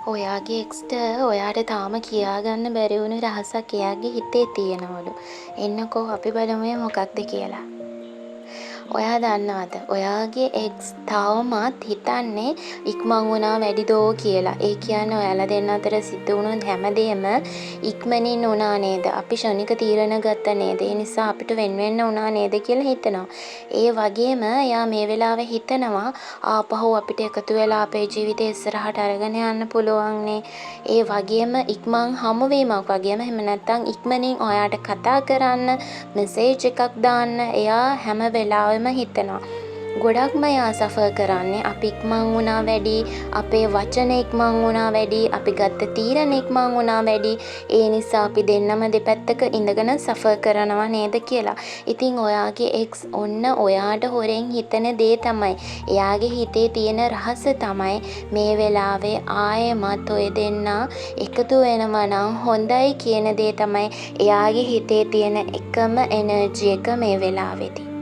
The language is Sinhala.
ඔයාගේ එක්ස්ට ඔයාට තාම කියාගන්න බැරි වුණු රහසක් එයාගේ හිතේ තියෙනවලු. එන්නකෝ අපි බලමු මොකක්ද කියලා. ඔයා දන්නවද? ඔයාගේ එක්ස් තවමත් හිතන්නේ ඉක්මන් වුණා වැඩිදෝ කියලා. ඒ කියන්නේ ඔයාලා දෙන්න අතර සිද්ධ වුණු හැමදේම ඉක්මනින් වුණා නේද? අපි ෂණික තීරණ ගත්තා නේද? ඒ නිසා අපිට වෙන වුණා නේද කියලා හිතනවා. ඒ වගේම එයා මේ වෙලාවේ හිතනවා ආපහු අපිට එකතු වෙලා අපේ ජීවිතේ ඉස්සරහට අරගෙන යන්න පුළුවන්නේ. ඒ වගේම ඉක්මන් හමුවීමක් වගේම එහෙම නැත්නම් ඉක්මනින් ඔයාට කතා කරන්න, මෙසේජ් එකක් දාන්න එයා හැම වෙලාවෙම හිතනවා. ගොඩක්ම එයා සෆර් කරන්නේ අපි ඉක්මන් වුණා වැඩි, අපේ වචන ඉක්මන් වුණා වැඩි, අපි ගත්ත තීරණ ඉක්මන් වුණා වැඩි. ඒ නිසා අපි දෙන්නම දෙපැත්තක ඉඳගෙන සෆර් කරනවා නේද කියලා. ඉතින් ඔයාගේ එක්ස් ඔන්න ඔයාට හොරෙන් හිතන දේ තමයි. එයාගේ හිතේ තියෙන රහස තමයි මේ වෙලාවේ ආයෙමත් ඔය දෙන්නා එකතු වෙනවා නම් හොඳයි කියන දේ තමයි එයාගේ හිතේ තියෙන එකම එනර්ජි එක මේ වෙලාවේදී.